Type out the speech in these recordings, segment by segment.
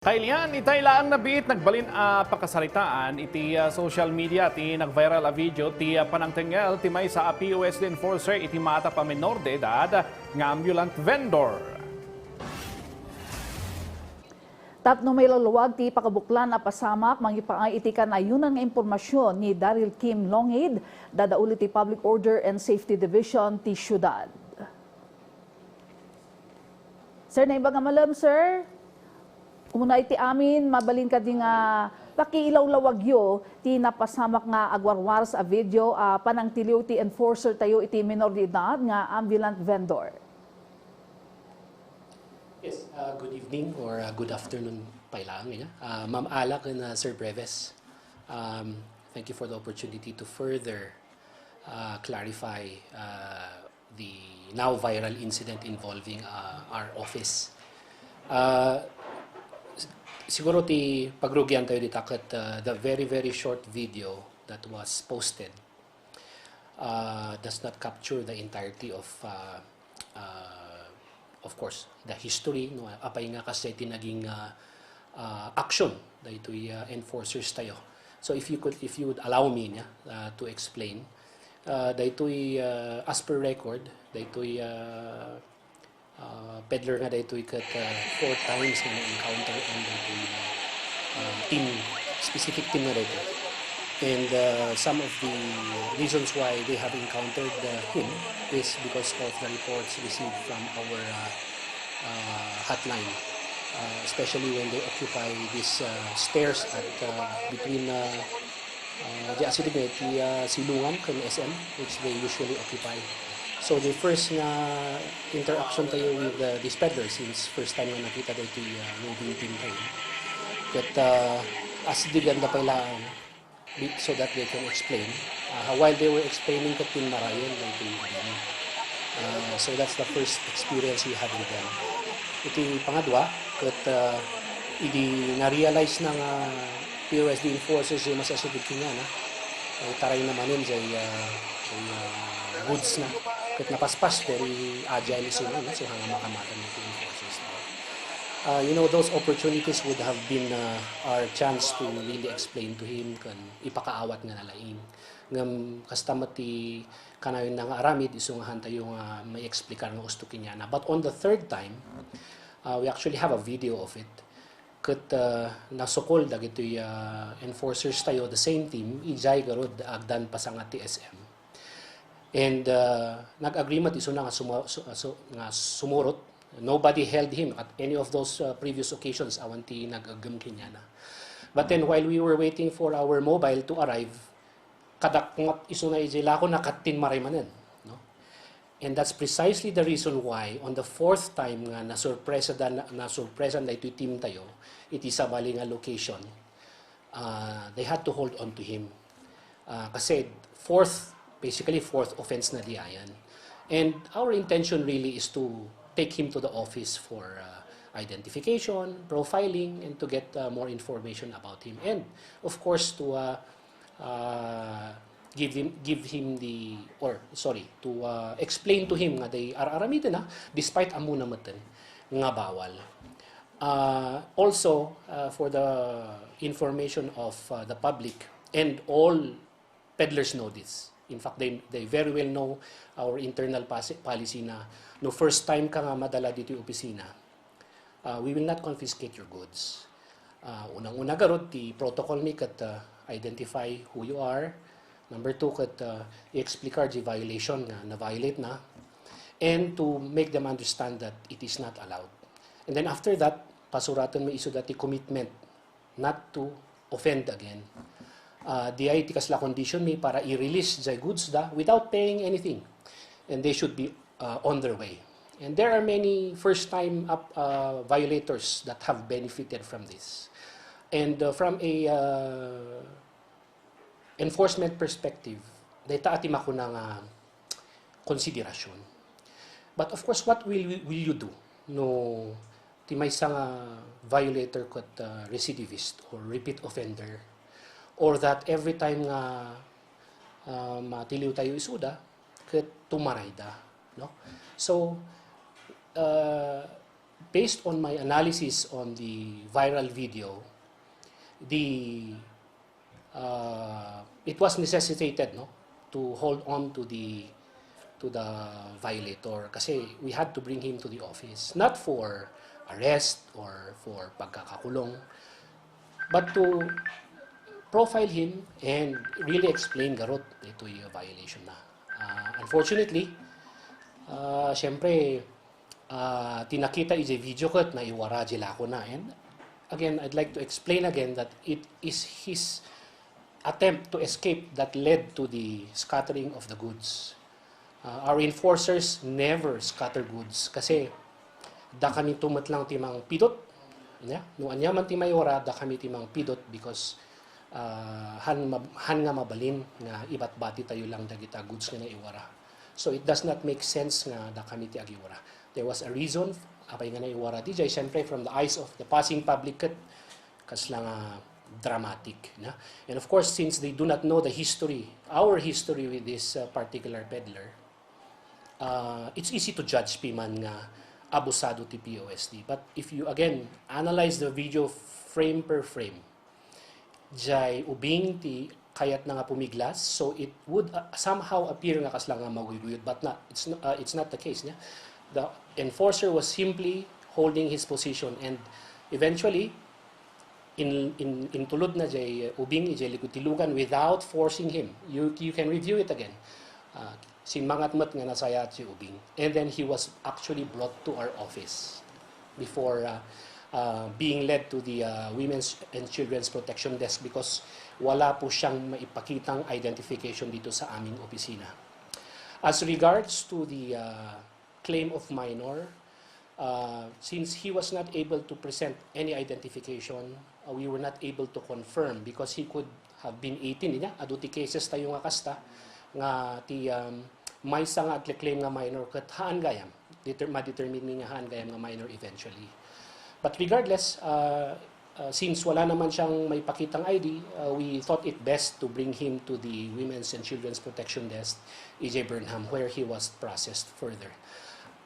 Kailian, itay laang nabiit nagbalin pakasaritaan iti social media ti nag-viral a video ti panangtengel ti may sa POSD enforcer iti mata pa menor de edad nga ambulant vendor. Tapno may laluwag ti pakabuklan na pasamak mangipaay iti kanayunan nga impormasyon ni Daryl Kim Longid dadauli ti Public Order and Safety Division ti syudad. Sir, naiba nga malam, sir? Kumuna iti amin, mabalin ka di nga pakiilaw-lawagyo ti napasamak nga agwarwar sa video panangtiliw ti enforcer tayo iti minor de edad nga ambulant vendor. Yes, good evening or good afternoon pa ilang. Ma'am Alak and Sir Breves, thank you for the opportunity to further clarify the now viral incident involving our office. Siguro ti pagrugyan tayo ditakat the very short video that was posted does not capture the entirety of course the history no apay nga kasi tinaging action daytoy enforcers tayo. So if you would allow me to explain daytoy as per record daytoy peddler nga daytoy kat 4 times nga na-encounter and daytoy specific team nga daytoy. And some of the reasons why they have encountered him is because of the reports received from our hotline, especially when they occupy these stairs at between the Silungan and SM, which they usually occupy. So the first nga interaction tayo with these peddlers since first time nga nakita tayo ito moving team tayo. That as di ganda pa ilang so that they can explain while they were explaining ka Tin Marayon so that's the first experience we had with them. Iti pangadwa kat idi na-realize ng POSD enforcers yung masasubig kanya na taray naman yun goods na kat napaspas very agile sila so hanga makamatan ng enforcers. Those opportunities would have been our chance to really explain to him kan ipakaawat nga nalain. Ngam kastamat ti kanayon nga aramid isungahan tayo nga may explicar nga gusto kinya na. But on the third time, we actually have a video of it. Kat nasukol dagitoy enforcers tayo the same team ijay garod agdan pa sa nga TSM. And nag-agreement iso na nga sumurot. Nobody held him at any of those previous occasions awanti nag-agam kinya na. But then while we were waiting for our mobile to arrive, kadakngat iso na ijay ko nakatin maraymanen. No? And that's precisely the reason why on the fourth time nga na-surpresa na ito'y team tayo, iti sa bali nga location, they had to hold on to him. Kasi basically fourth offense na diayan. And our intention really is to take him to the office for identification, profiling, and to get more information about him. And of course to explain to him nga they aramiden na despite amo namaten nga bawal. Also for the information of the public, and all peddlers know this. In fact, they very well know our internal policy na no first time ka nga madala dito yung opisina, we will not confiscate your goods. Unang-una garod, the protocol ni kat identify who you are. Number 2, kat i-explicar the violation nga na-violate na. And to make them understand that it is not allowed. And then after that, pasuratan mo iso dati commitment not to offend again. Di ay tikas la condition mi para i-release the goods without paying anything. And they should be on their way. And there are many first-time violators that have benefited from this. And from a enforcement perspective, data ati mako ng konsiderasyon. But of course, what will you do? No, ti may isang violator kat recidivist or repeat offender, or that every time nga matiliw tayo isuda, kat tumaray da. No? So, based on my analysis on the viral video, the it was necessitated, no, to hold on to the violator kasi we had to bring him to the office, not for arrest or for pagkakakulong, but to profile him and really explain garot ito yung violation na. Unfortunately, syempre, tinakita is a video cut na iwara jila ko na. And again, I'd like to explain again that it is his attempt to escape that led to the scattering of the goods. Our enforcers never scatter goods kasi da kami tumatlang timang pidot. No anya man timay wara da kami timang pidot because han nga mabalin nga iba't bati tayo lang dagita goods nga na iwara. So it does not make sense nga da kami ti agiwara. There was a reason apay nga na iwara ti jay syempre from the eyes of the passing public kat kasla nga dramatic na. And of course since they do not know the history, our history with this particular peddler, it's easy to judge piman nga abusado ti POSD. But if you again analyze the video frame per frame, jay ubing ti kayat na nga pumiglas, so it would somehow appear nga kasla nga maguyuyod, but not. It's not the case. Yeah? The enforcer was simply holding his position, and eventually, in tulod na jay ubing jay likutilugan without forcing him. You can review it again. Sinmangatmat nga nasaya si ubing, and then he was actually brought to our office before being led to the Women's and Children's Protection Desk because wala po siyang maipakitang identification dito sa aming opisina. As regards to the claim of minor, since he was not able to present any identification, we were not able to confirm because he could have been 18 niya. Aduti cases tayo nga kasta nga ti may sa nga claim nga minor kat haan gayam. Ma-determine niya haan gayam nga minor eventually. But regardless, since wala naman siyang may pakitang ID, we thought it best to bring him to the Women's and Children's Protection Desk, E.J. Burnham, where he was processed further.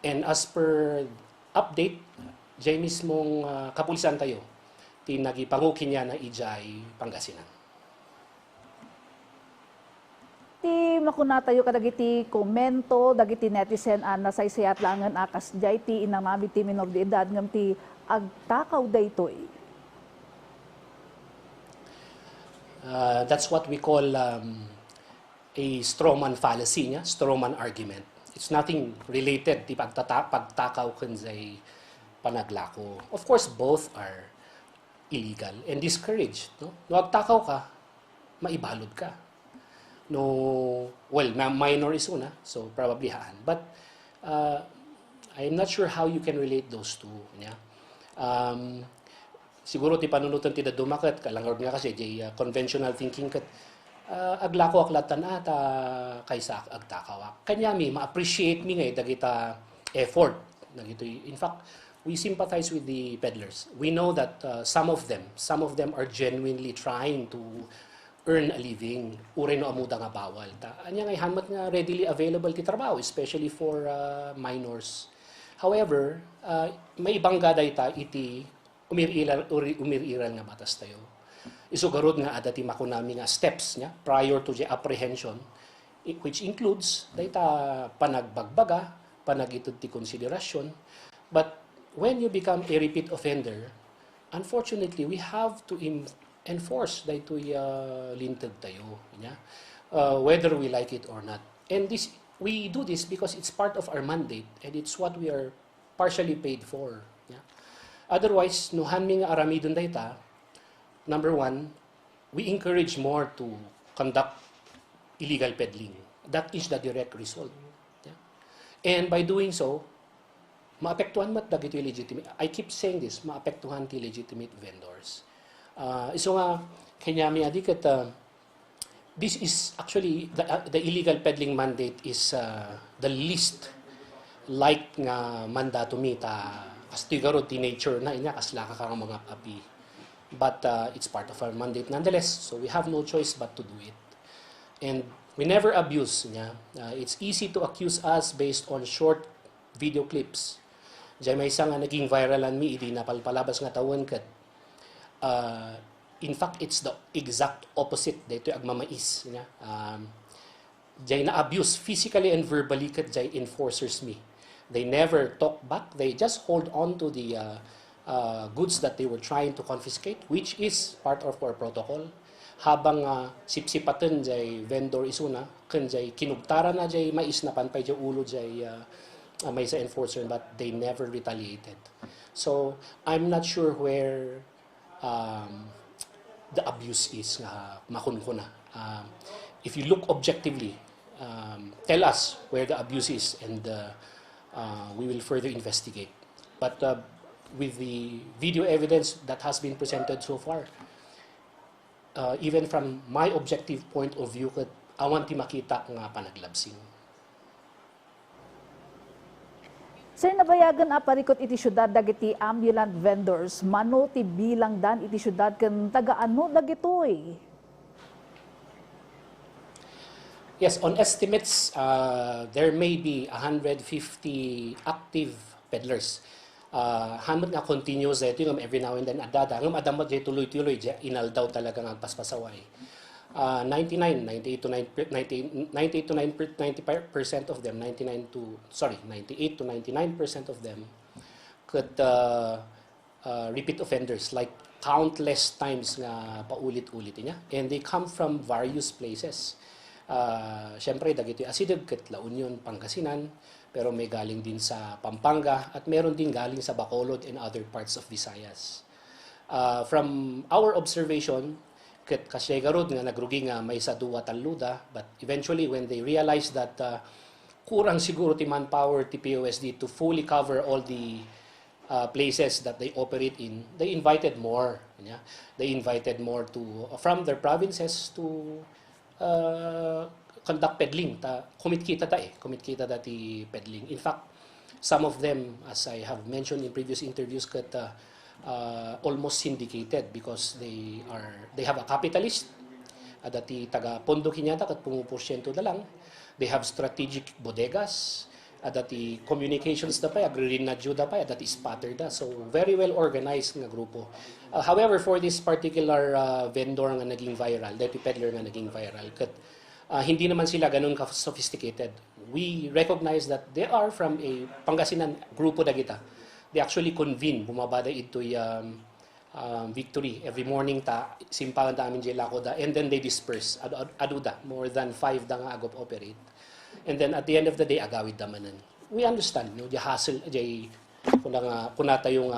And as per update, jay mismong kapulisan tayo, tinagipangukin niya na ijay Pangasinan. Ti makunatayo ka dagiti komento, dagiti netizen nasaysayat langan akas jay ti inamami ti minor de edad ngam ti agtakaw daytoy. That's what we call a strawman fallacy, niya, strawman argument. It's nothing related ti pagtakaw kun jay panaglako. Of course, both are illegal and discouraged. No? No agtakaw ka, maibalod ka. No, well, minor is una, so probably haan. But I'm not sure how you can relate those two. Yeah? Siguro ti panunutan ti dadumakat, kalangor nga kasi jay conventional thinking kat aglako aklatan ata kaysa agtakaw. Kanya mi ma-appreciate mi ngay dagita effort. In fact, we sympathize with the peddlers. We know that some of them are genuinely trying to earn a living, uray no amuda nga bawal. Anya ngay hamat nga readily available ti trabaho, especially for minors. However, may ibang gaday ta iti umiriral nga batas tayo. Isugarod nga adati makunami nga steps nya prior to the apprehension, which includes dayta panagbagbaga, panagitud ti konsiderasyon. But when you become a repeat offender, unfortunately, we have to enforce daytoy lintag tayo, nya? Whether we like it or not. And we do this because it's part of our mandate and it's what we are partially paid for. Yeah? Otherwise, no hanming aramidon dayta, number one, we encourage more to conduct illegal peddling. That is the direct result. Yeah? And by doing so, maapektuhan mat dagito legitimate. I keep saying this, maapektuhan ti legitimate vendors. So nga, kanya mi adikat, this is actually, the illegal peddling mandate is the least like nga mandato mi ta kastigaro ti nature na inya kaslaka ka mga api. But it's part of our mandate nonetheless, so we have no choice but to do it. And we never abuse niya. It's easy to accuse us based on short video clips Jay may isa nga naging viralan mi, idi napalpalabas nga tawon kat. In fact, it's the exact opposite. Dito agmamais. Jay na abuse physically and verbally kat jay enforcers mi. They never talk back. They just hold on to the goods that they were trying to confiscate, which is part of our protocol. Habang sipsipatan jay vendor isuna, kan jay kinugtara na jay mais na panpay jay ulo jay may sa enforcer, but they never retaliated. So I'm not sure where the abuse is nga makunkuna. If you look objectively, tell us where the abuse is, and we will further investigate. But with the video evidence that has been presented so far, even from my objective point of view, awan ti makita nga panaglabsing. Sir, nabayagan aparikot iti syudad dagiti ambulant vendors, mano ti bilang dan iti syudad ken tagaano dagitoy. Yes, on estimates, there may be 150 active peddlers. Hamot nga continuous ito yung every now and then adada. Ngam adamot jay tuloy-tuloy jay inaldaw talaga nga paspasaway. 98 to 90% of them, 98 to 99% of them could repeat offenders, like countless times nga paulit-ulit niya. And they come from various places. Siyempre, dagito asidog kat La Union, Pangasinan, pero may galing din sa Pampanga at meron din galing sa Bacolod and other parts of Visayas. From our observation, ket kasyegarod nga nagrugi nga may sa duwa taluda, but eventually when they realized that kurang siguro ti manpower ti POSD to fully cover all the places that they operate in, they invited more. Yeah? They invited more to from their provinces to conduct peddling. Kumit kita ti peddling. In fact, some of them, as I have mentioned in previous interviews, ket almost syndicated because they have a capitalist dati taga pondo kinyata kat pumuporsyento na lang. They have strategic bodegas dati communications da pa agririn na juda pa dati spatter da, so very well organized nga grupo. However, for this particular vendor nga naging viral, dati peddler nga naging viral, kat hindi naman sila ganun ka sophisticated. We recognize that they are from a Pangasinan grupo da kita. They actually convene, bumabada ito Victory every morning simpangan ta amin jela ko da, and then they disperse aduda more than 5 da nga agop operate, and then at the end of the day agawid da manan. We understand no the hassle jay kunata yung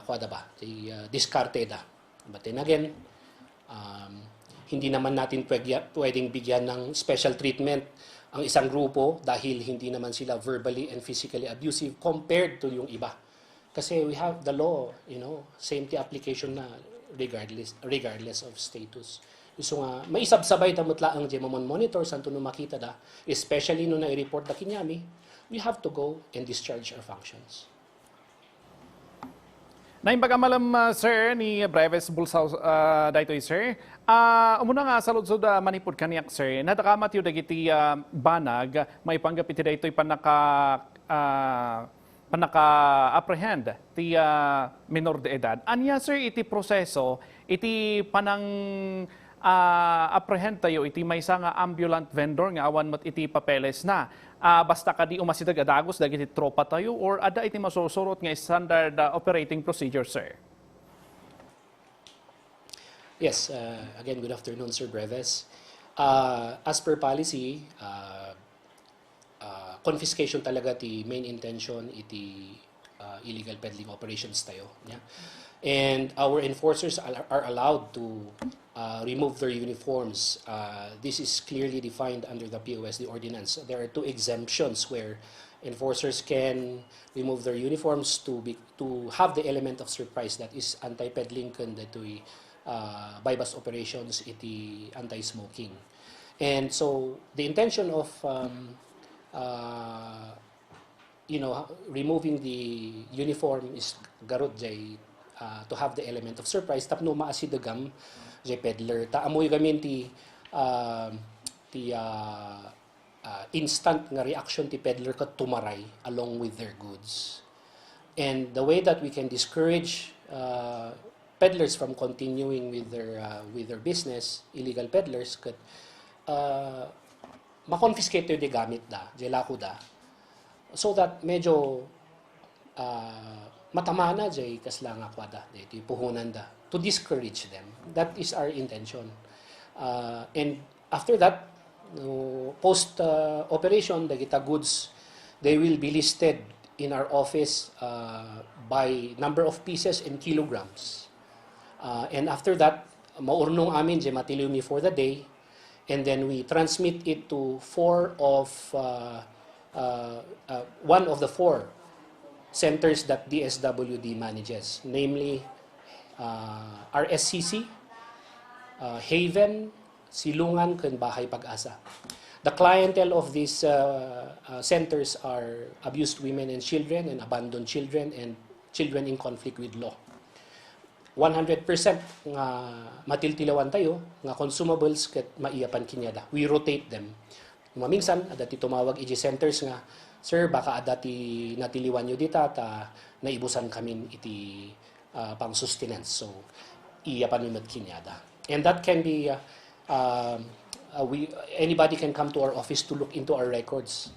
kuada ba jay diskarte da, but then again hindi naman natin pwedeng bigyan ng special treatment ang isang grupo dahil hindi naman sila verbally and physically abusive compared to yung iba. Kasi we have the law, same ti application na regardless of status. So nga, may isabsabay tamutla ang jemamon monitor santo no makita da, especially no na-report da kinyami, we have to go and discharge our functions. Naimbaga malam, sir, ni Breves Bulsaw daytoy, sir. Umuna nga saludsod manipod kaniyak, sir. Nadakamat yung dagiti banag, may panggapit daytoy panaka-apprehend ti minor de edad. Anya, sir, iti proseso, iti panang apprehend tayo, iti may nga ambulant vendor nga awan mat iti papeles na. Basta kadi umasidag adagos dagiti tropa tayo or ada iti masusurot nga standard operating procedure, sir? Yes, again, good afternoon, Sir Breves. As per policy, confiscation talaga ti main intention iti illegal peddling operations tayo. Yeah? And our enforcers are allowed to remove their uniforms. This is clearly defined under the POSD ordinance. There are 2 exemptions where enforcers can remove their uniforms to have the element of surprise, that is anti-peddling kan datoy bypass operations, iti anti-smoking. And so the intention of removing the uniform is garod jay to have the element of surprise tapno maasidagam jay peddler ta amoy gamin ti instant nga reaction ti peddler kat tumaray along with their goods. And the way that we can discourage peddlers from continuing with their business, illegal peddlers, kat makonfiscate yung gamit da, jelako da, so that medyo matamana jay kaslang akwada, ito puhunan da, to discourage them. That is our intention. And after that, post-operation, the kita goods, they will be listed in our office by number of pieces and kilograms. And after that, maurnong amin jay matilumi for the day, and then we transmit it to one of the 4 centers that DSWD manages, namely RSCC, Haven, Silungan, and Bahay Pag-asa. The clientele of these centers are abused women and children, and abandoned children, and children in conflict with law. 100% nga matiltilawan tayo nga consumables ket maiyapan kinyada. We rotate them. Maminsan adati tumawag iji centers nga, sir, baka adati natiliwan nyo dita ta naibusan kami iti pang sustenance. So iyapan mo kinyada. And that can be anybody can come to our office to look into our records.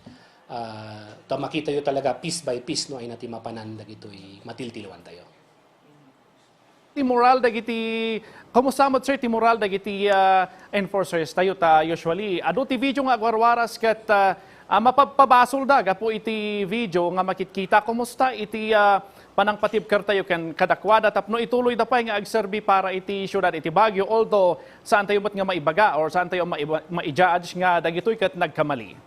Ta makita yo talaga piece by piece no ay nati mapanan dagitoy matiltilawan tayo. Ti moral dagiti kamusamot sir ti moral dagiti enforcers tayo ta usually adu ti video nga agwarwaras ket mapapabasol da gapo iti video nga makikita kumusta iti panangpatibker tayo ken kadakwada tapno ituloy da pay nga agserbi para iti syudad iti Baguio, although saan tayo met nga maibaga or saan tayo ma-judge nga dagitoy ket nagkamali.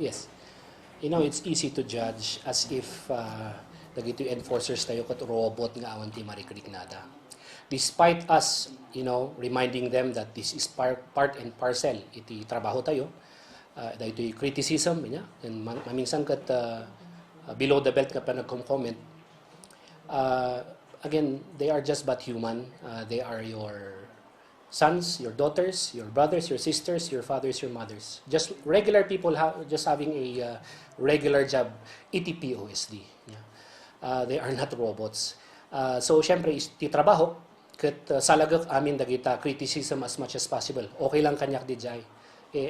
Yes. You know, it's easy to judge as if dagito enforcers tayo kat robot nga awan ti marikrik-nada. Despite us, reminding them that this is part and parcel iti trabaho tayo, dahito yung criticism niya, and maminsan kat below the belt ka pa nagkom-comment, again, they are just but human. They are your sons, your daughters, your brothers, your sisters, your fathers, your mothers. Just regular people just having a regular job, iti POSD. Yeah. They are not robots. So, syempre, ti trabaho, kat salagak amin dagita criticism as much as possible. Okay lang kanyak di jay.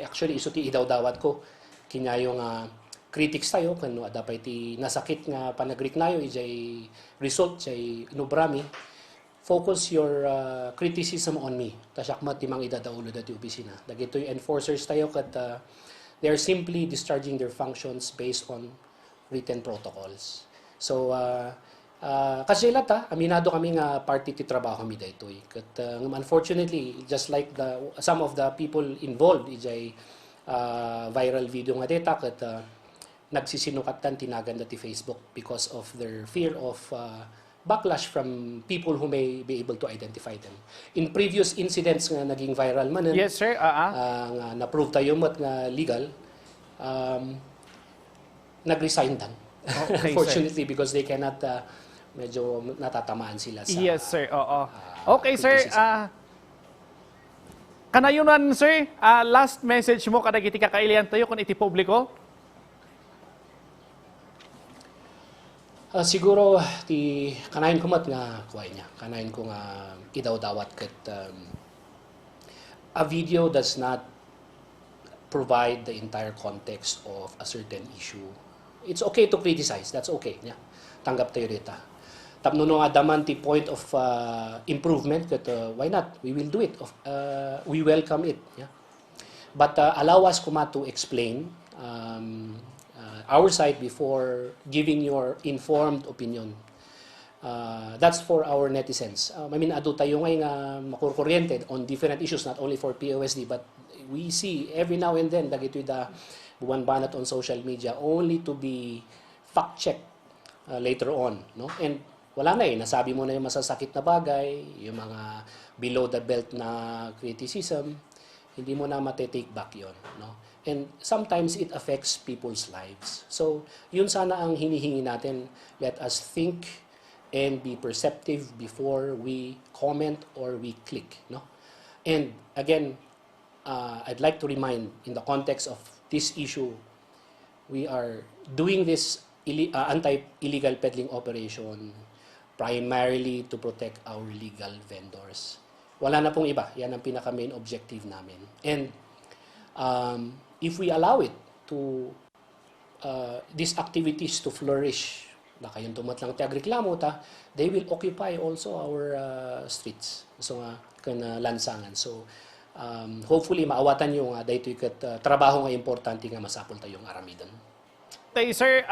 Actually, iso ti idaw-dawat ko. Kinya yung critics tayo, kano adapay ti nasakit nga panagrik nayo, ijay result, jay inubrami. Focus your criticism on me. Tasyakmat ti mang idadaulo dati opisina. Dagito yung enforcers tayo, kat they are simply discharging their functions based on written protocols. So, kasi lata, aminado kami nga party ti trabaho mi daytoy. Kat unfortunately, just like some of the people involved ijay viral video nga data, kat nagsisinukatan tinagan dati Facebook because of their fear of backlash from people who may be able to identify them. In previous incidents nga naging viral man, Yes, sir. nga na-prove tayo mat nga legal, nag-resign dan. Okay, Unfortunately, because they cannot, medyo natatamaan sila sa... Yes, sir. Oo. Okay, sir. criticism. Kanayunan, sir, last message mo kada iti kakailian tayo kung iti publiko? Siguro, kanayin ko mat nga kuway niya. Kanayin ko nga idaw-dawat kat a video does not provide the entire context of a certain issue. It's okay to criticize. That's okay. Yeah. Tanggap tayo dito. Tapno nga daman ti point of improvement, that why not? We will do it. We welcome it. Yeah. But allow us kuma to explain our side before giving your informed opinion. That's for our netizens. Ado tayo ngayon nga makurkuryente on different issues, not only for POSD, but we see every now and then dagito da buwan-banat on social media only to be fact-checked later on. No? And wala na nasabi mo na yung masasakit na bagay, yung mga below the belt na criticism, hindi mo na mate-take back yon. No? And sometimes it affects people's lives. So, yun sana ang hinihingi natin. Let us think and be perceptive before we comment or we click. No? And again, I'd like to remind, in the context of this issue, we are doing this anti-illegal peddling operation primarily to protect our legal vendors. Wala na pong iba. Yan ang pinaka-main objective namin. And if we allow it to these activities to flourish, na kayong tumatlang ti agreklamo ta, they will occupy also our streets. So lansangan. So hopefully maawatan yung daytoy ket trabaho nga importante nga masapol tayong aramidon. Tay, sir,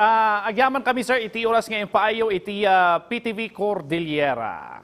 agyaman kami, sir, iti oras ngayon paayo, iti PTV Cordillera.